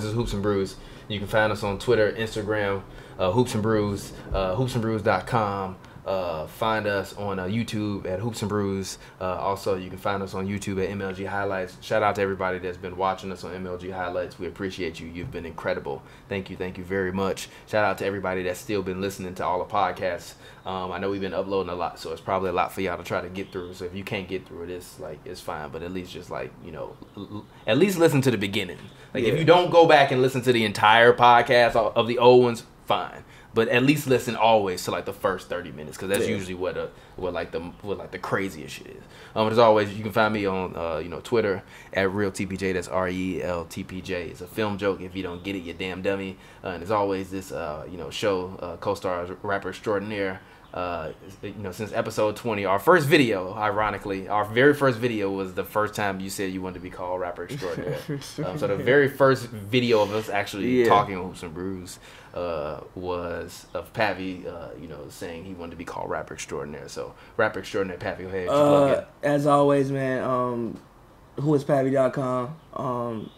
This is Hoops and Brews. You can find us on Twitter, Instagram, Hoops and Brews, HoopsNBrews.com. Find us on YouTube at Hoops and Brews. Also, you can find us on YouTube at MLG Highlights. Shout out to everybody that's been watching us on MLG Highlights. We appreciate you. You've been incredible. Thank you very much. Shout out to everybody that's still been listening to all the podcasts. I know we've been uploading a lot, so it's probably a lot for y'all to try to get through. So if you can't get through it, it's fine. But at least just at least listen to the beginning. If you don't go back and listen to the entire podcast of the old ones, fine. But at least listen always to the first 30 minutes, because that's usually what the craziest shit is. As always, you can find me on Twitter at Real TPJ. That's RELTPJ. It's a film joke. If you don't get it, you damn dummy. And as always, this show co-stars rapper extraordinaire. Since episode 20, our first video, ironically, our very first video was the first time you said you wanted to be called rapper extraordinaire. So the very first video of us actually talking Hoops and Brews was of Pavy, saying he wanted to be called rapper extraordinaire. So rapper extraordinaire, Pavy, go ahead. Plug it. As always, man, whoispavy.com.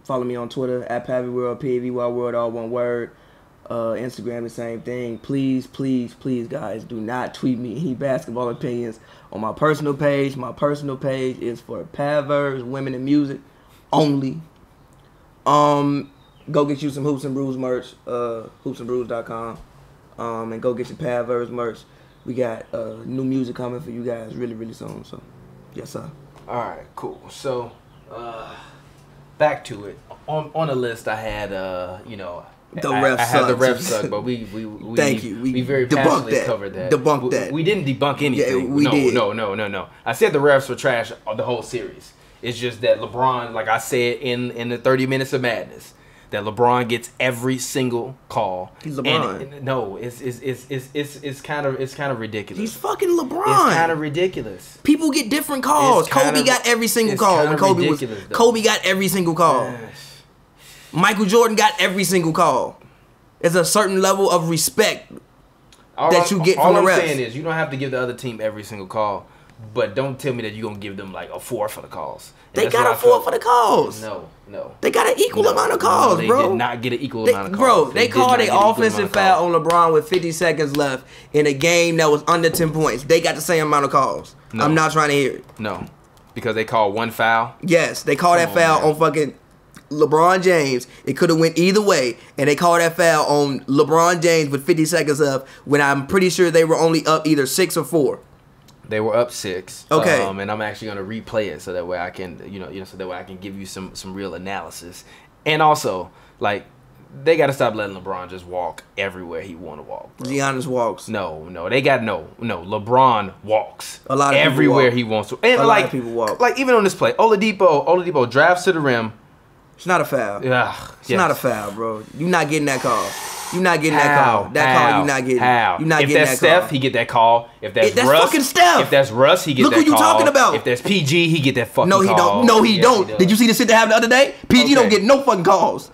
Follow me on Twitter at PavyWorld, PAVY all one word. Instagram, the same thing. Please, guys, do not tweet me any basketball opinions on my personal page. My personal page is for Pavers, women in music only. Go get you some Hoops and Brews merch, HoopsNBrews.com, and go get your Pavers merch. We got new music coming for you guys really soon. So, yes, sir. All right, cool. So, back to it. On the list, I had The ref suck, but we thank you. We very passionately covered that. Debunked that. We didn't debunk anything. Yeah, we did. No. I said the refs were trash the whole series. It's just that LeBron, like I said in the 30 Minutes of Madness, that LeBron gets every single call. He's LeBron. It's kind of ridiculous. He's fucking LeBron. It's kind of ridiculous. People get different calls. Kobe got every single call when Kobe got every single call. Michael Jordan got every single call. There's a certain level of respect that you get from the refs. All I'm saying is you don't have to give the other team every single call, but don't tell me that you're going to give them a 4 for the calls. They got a 4 for the calls. No. They got an equal amount of calls, bro. They did not get an equal amount of calls. Bro, they called an offensive foul on LeBron with 50 seconds left in a game that was under 10 points. They got the same amount of calls. No. I'm not trying to hear it. No, because they called one foul? Yes, they called that foul on fucking LeBron James. It could have went either way, and they called that foul on LeBron James with 50 seconds left when I'm pretty sure they were only up either 6 or 4. They were up 6. Okay. And I'm actually gonna replay it so that way I can, so that way I can give you some real analysis. And also, they gotta stop letting LeBron just walk everywhere he wanna walk. Bro. Giannis walks. No. They got no. LeBron walks. A lot of everywhere walk. He wants to. And a lot of people walk. Even on this play, Oladipo drives to the rim. It's not a foul. Yeah. It's not a foul, bro. You're not getting that call. You're not getting that call. That call you're not getting. How? You're not if getting that's that call. Steph, he get that call. If that's that's Russ, fucking Steph. If that's Russ, he get that call. Look who you talking about. If that's PG, he get that fucking call. No, he don't. Did you see the shit that happened the other day? PG don't get no fucking calls.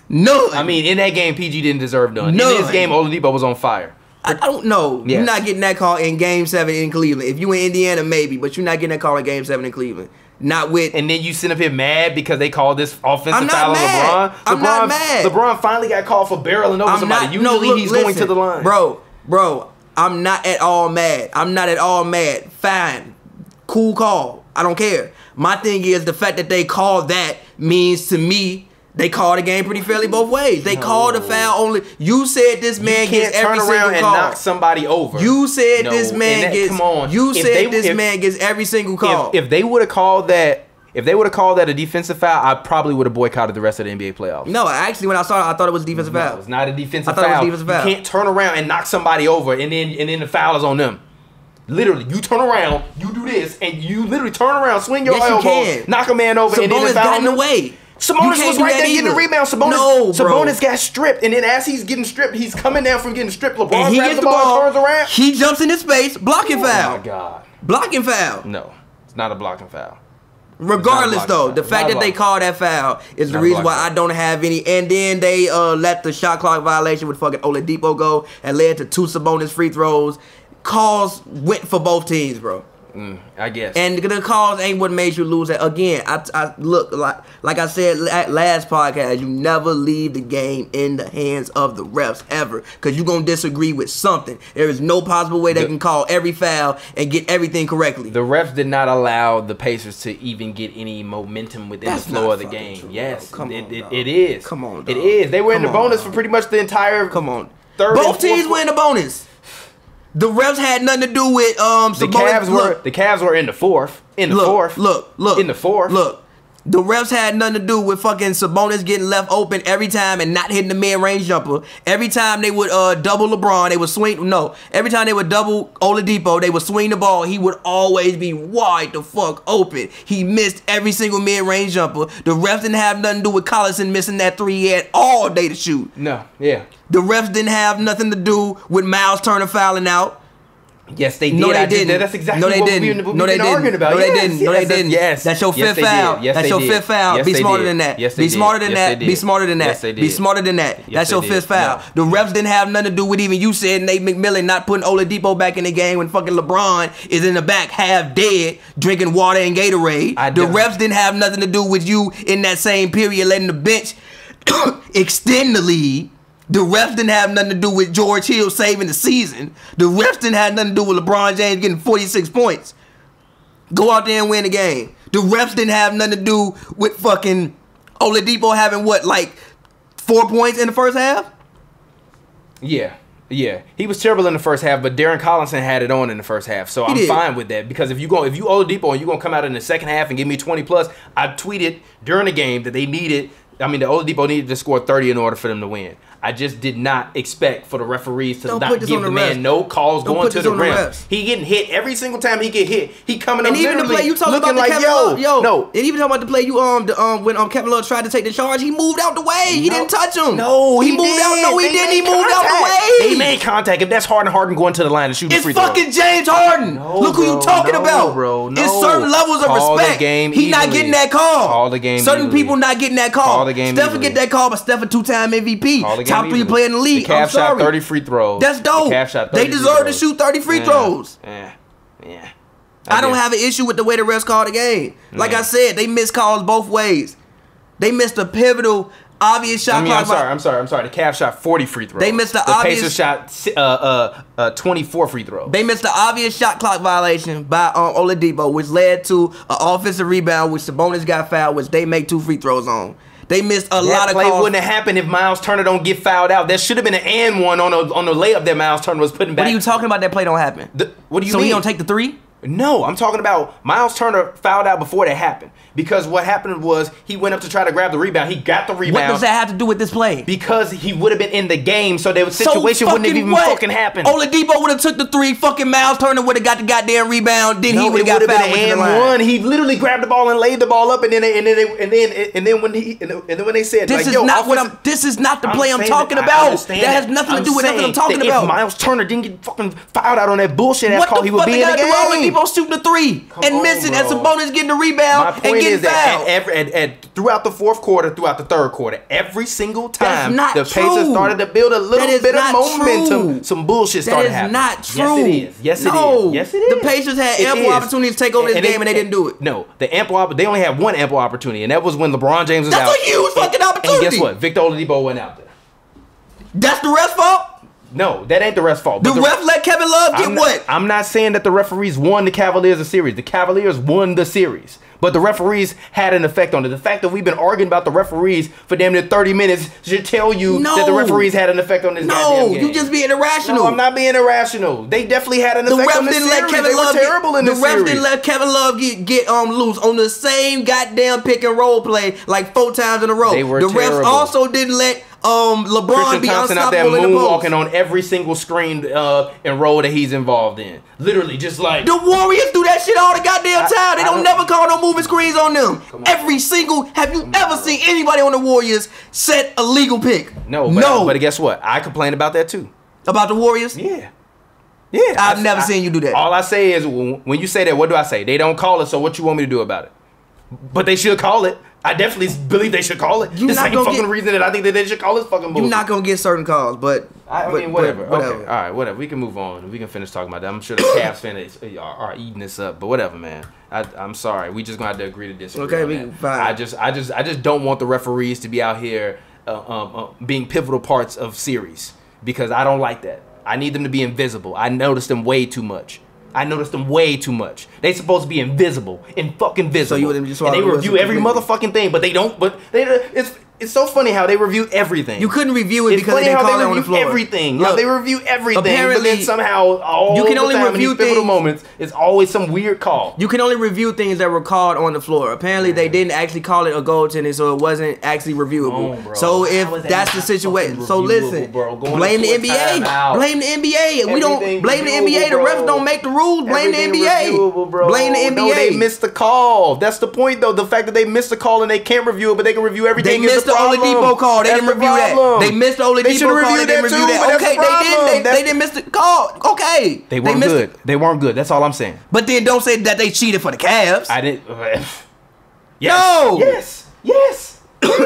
None. I mean, in that game, PG didn't deserve none. None. In this game, Oladipo was on fire. I don't know. Yes. You're not getting that call in Game 7 in Cleveland. If you in Indiana, maybe, but you're not getting that call in Game 7 in Cleveland. Not with. And then you sit up here mad because they called this offensive foul on LeBron. I'm not mad. LeBron finally got called for barreling over somebody. Usually he's going to the line. Bro, I'm not at all mad. Fine. Cool call. I don't care. My thing is the fact that they called that means to me they called the game pretty fairly both ways. They called a foul only. You said this man gets every single call. You can't turn around and knock somebody over. You said this man gets. Come on. You said this man gets every single call. If they would have called that, a defensive foul, I probably would have boycotted the rest of the NBA playoffs. No, actually, when I saw it, I thought it was a defensive foul. It's not a defensive foul. I thought it was a defensive foul. You can't turn around and knock somebody over, and then the foul is on them. Literally, you turn around, you do this, and you literally turn around, swing your elbow, knock a man over, and then the foul got in the way. Sabonis was right there getting the rebound. Sabonis got stripped, and then as he's getting stripped, he's coming down from getting stripped. LeBron grabs the ball, turns around. He jumps in his space, blocking foul. Oh my God. Blocking foul. No, it's not a blocking foul. Regardless, though, the fact that they called that foul is the reason why I don't have any. And then they let the shot clock violation with fucking Oladipo go and led to 2 Sabonis free throws. Calls went for both teams, bro. I guess. And the calls ain't what made you lose that. Again, I look like I said last podcast, you never leave the game in the hands of the refs ever, because you're gonna disagree with something. There is no possible way they can call every foul and get everything correctly. The refs did not allow the Pacers to even get any momentum within the flow of the game. True, yes, come on, it is. Come on, dog. It is. They were in the bonus for pretty much the entire. Come on. Third Both teams were in the bonus. The refs had nothing to do with the Cavs were in the fourth. In the fourth. Look. The refs had nothing to do with fucking Sabonis getting left open every time and not hitting the mid-range jumper. Every time they would double LeBron, they would swing. No, every time they would double Oladipo, they would swing the ball. He would always be wide the fuck open. He missed every single mid-range jumper. The refs didn't have nothing to do with Collison missing that three. He had all day to shoot. No, yeah. The refs didn't have nothing to do with Miles Turner fouling out. Yes, they did. No, they didn't. That's exactly what we've been arguing about. No, they didn't. No, they didn't. Yes. That's your fifth foul. Yes, that's your fifth foul. Be smarter than that. Yes, be smarter than that. Be smarter than that. Yes, they did. Be smarter than that. That's your fifth foul. The refs didn't have nothing to do with even you said Nate McMillan not putting Oladipo back in the game when fucking LeBron is in the back half dead drinking water and Gatorade. The refs didn't have nothing to do with you in that same period letting the bench extend the lead. The refs didn't have nothing to do with George Hill saving the season. The refs didn't have nothing to do with LeBron James getting 46 points. Go out there and win the game. The refs didn't have nothing to do with fucking Oladipo having what, like 4 points in the first half? Yeah. He was terrible in the first half, but Darren Collinson had it on in the first half, so I'm fine with that. Because if you Oladipo and you're gonna come out in the second half and give me 20 plus, I tweeted during the game that the Oladipo needed to score 30 in order for them to win. I just did not expect for the referees to not give the man no calls going to the rim. He getting hit every single time he get hit. He coming up literally looking like no. And even talking about the play when Kevin Love tried to take the charge, he moved out the way. He didn't touch him. No, he moved out. No, he didn't. He moved out the way. They made contact. If that's Harden going to the line and shooting free throw. It's fucking James Harden. Look who you talking about, bro. It's certain levels of respect. He not getting that call. Call the game. Certain people not getting that call. Call the game. Stephen get that call, but Stephen 2-time MVP, top 3 player in the league. The Cavs shot 30 free throws. That's dope. They deserve to shoot 30 free throws. Yeah. I don't have an issue with the way the refs call the game. Like I said, they missed calls both ways. They missed a pivotal, obvious shot clock. I'm sorry. The Cavs shot 40 free throws. They missed the Pacers shot 24 free throws. They missed the obvious shot clock violation by Oladipo, which led to an offensive rebound, which Sabonis got fouled, which they make 2 free throws on. They missed a lot of calls. That play wouldn't have happened if Miles Turner don't get fouled out. There should have been an and one on the layup that Miles Turner was putting back. What are you talking about? That play don't happen. What do you mean? So he don't take the 3? No, I'm talking about Miles Turner fouled out before that happened. Because what happened was he went up to try to grab the rebound. He got the rebound. What does that have to do with this play? Because he would have been in the game, so the situation wouldn't have even fucking happened. Oladipo would have took the 3. Fucking Miles Turner would have got the goddamn rebound. Then he would have got fouled with the line. He literally grabbed the ball and laid the ball up, and then when they said this is not what I'm. This is not the play I'm talking about. That has nothing to do with nothing I'm talking about. If Miles Turner didn't get fucking fouled out on that bullshit ass call, he would be in the game. Oladipo shooting the 3 and missing, and Sabonis getting the rebound and getting fouled. Throughout the fourth quarter, throughout the third quarter, every single time the true. Pacers started to build a little bit of momentum, true. Some bullshit started happening. That is not true. Yes, it is. Yes, it is. The Pacers had ample opportunities to take over this game, and they didn't do it. No, they only had one ample opportunity, and that was when LeBron James was out. That's a huge fucking opportunity. And guess what? Victor Oladipo went out there. That's the ref's fault? No, that ain't the ref's fault. The ref let Kevin Love get what? I'm not saying that the referees won the Cavaliers a series. The Cavaliers won the series. But the referees had an effect on it. The fact that we've been arguing about the referees for damn near 30 minutes should tell you that the referees had an effect on this goddamn game. No, you just being irrational. No, I'm not being irrational. They definitely had an effect on this series. They were terrible in this series. The refs didn't let Kevin Love get loose on the same goddamn pick and roll play like 4 times in a row. They were terrible. The refs also didn't let LeBron Christian be Thompson unstoppable out there in the post. moonwalking on every single screen and roll that he's involved in. Literally, just like the Warriors do that shit all the goddamn time. They don't never call no moving screens on them. Every single. Have you ever seen anybody on the Warriors set a legal pick? No. But guess what? I complained about that too. About the Warriors? Yeah. I've never seen you do that. All I say is when you say that, what do I say? They don't call it. So what you want me to do about it? but they should call it. I definitely believe they should call it. The same fucking reason that I think that they should call this fucking bullshit. You're not gonna get certain calls, but I mean, whatever. Okay, all right, whatever. We can move on. We can finish talking about that. I'm sure the Cavs fans are eating this up, but whatever, man. I'm sorry. We just gonna have to agree to disagree. Okay, fine. I just don't want the referees to be out here being pivotal parts of series because I don't like that. I need them to be invisible. I notice them way too much. They supposed to be invisible and fucking visible. So you would just and they review every motherfucking thing, but they don't. But it's so funny how they review everything. You couldn't review it because they didn't call it on the floor. Everything. Look, they review everything, apparently, but then somehow all you can the only time review in these pivotal moments, it's always some weird call. You can only review things that were called on the floor. Apparently, they didn't actually call it a goaltending, so it wasn't actually reviewable. So if that's the situation, so listen, blame the NBA. Blame the NBA. We don't blame the NBA. The refs don't make the rules. Blame the NBA. Blame the NBA. No, they missed the call. That's the point, though. The fact that they missed the call and they can't review it, but they can review everything. They missed the Oladipo call. They didn't review that. They missed the Oladipo call. They didn't review that. Okay, they didn't miss the call. Okay, they weren't good. They weren't good. That's all I'm saying. But then don't say that they cheated for the Cavs. I didn't. No. Yes.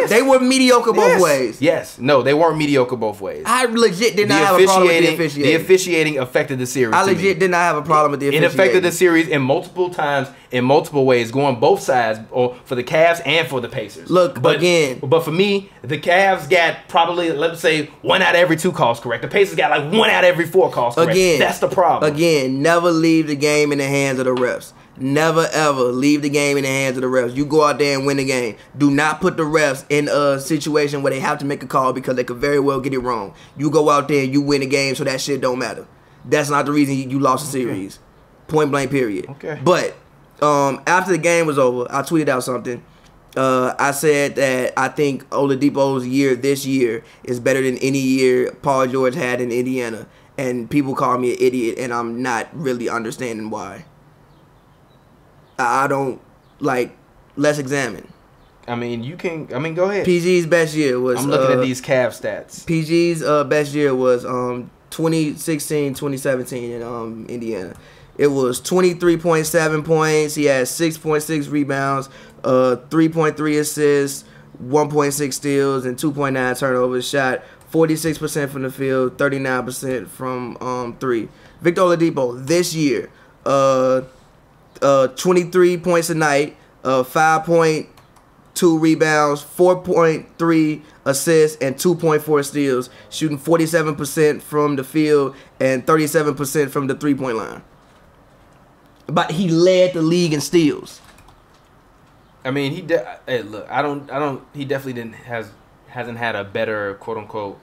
They were mediocre both ways. Yes. No, they weren't mediocre both ways. I legit did not have a problem with the officiating. The officiating affected the series. I legit did not have a problem with the officiating. It affected the series in multiple times, in multiple ways, going both sides, or for the Cavs and for the Pacers. Look, but for me, the Cavs got probably, let's say, 1 out of every 2 calls correct. The Pacers got like 1 out of every 4 calls correct. That's the problem. Again, never leave the game in the hands of the refs. Never ever leave the game in the hands of the refs. You go out there and win the game. Do not put the refs in a situation where they have to make a call because they could very well get it wrong. You go out there and you win the game, so that shit don't matter. That's not the reason you lost the series. Point blank, period. Okay. But after the game was over, I tweeted out something. I said that I think Oladipo's year this year is better than any year Paul George had in Indiana. And people call me an idiot, and I'm not really understanding why. I don't, let's examine. I mean, go ahead. PG's best year was... I'm looking at these Cavs stats. PG's best year was 2016, 2017 in Indiana. It was 23.7 points. He had 6.6 rebounds, 3.3 assists, 1.6 steals, and 2.9 turnovers. Shot 46% from the field, 39% from 3. Victor Oladipo this year... 23 points a night, 5.2 rebounds, 4.3 assists, and 2.4 steals, shooting 47% from the field and 37% from the 3-point line. But he led the league in steals. I mean, he definitely hasn't had a better quote unquote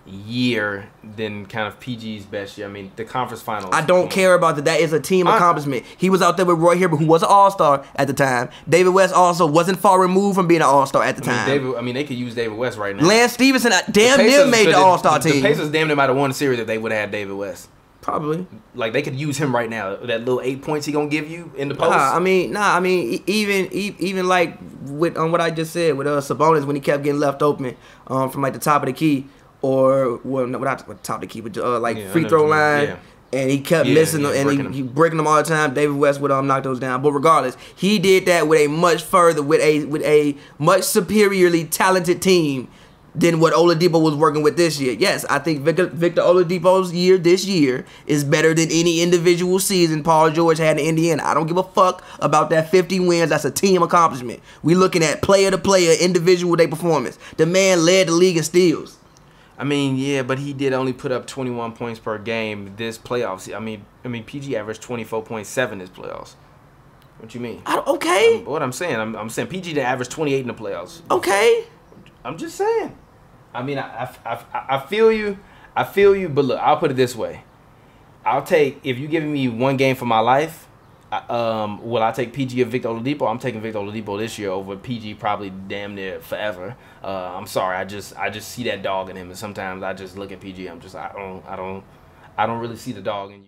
year than kind of PG's best year. I mean, the conference finals. I don't care about that. That is a team accomplishment. He was out there with Roy Hibbert, who was an all-star at the time. David West also wasn't far removed from being an all-star at the time. They could use David West right now. Lance Stevenson damn near made the all-star team. The Pacers damn near might have won the series if they would have had David West. Probably. Like, they could use him right now. That little 8 points he gonna give you in the post. Even like with what I just said with Sabonis when he kept getting left open from like the top of the key. Or not top of the key, but free throw line, and he kept missing them, and he breaking them all the time. David West would knock those down, but regardless, he did that with a much much superiorly talented team than what Oladipo was working with this year. Yes, I think Victor Oladipo's year this year is better than any individual season Paul George had in Indiana. I don't give a fuck about that 50 wins. That's a team accomplishment. We looking at player to player, individual day performance. The man led the league in steals. I mean, yeah, but he did only put up 21 points per game this playoffs. I mean, PG averaged 24.7 this playoffs. What you mean? Okay. What I'm saying, I'm saying PG did average 28 in the playoffs. Okay. I'm just saying. I mean, I feel you, but look, I'll put it this way. If you're giving me one game for my life, will I take PG or Victor Oladipo? I'm taking Victor Oladipo this year over PG probably damn near forever. I'm sorry, I just see that dog in him, and sometimes I just look at PG. I'm just I don't really see the dog in you.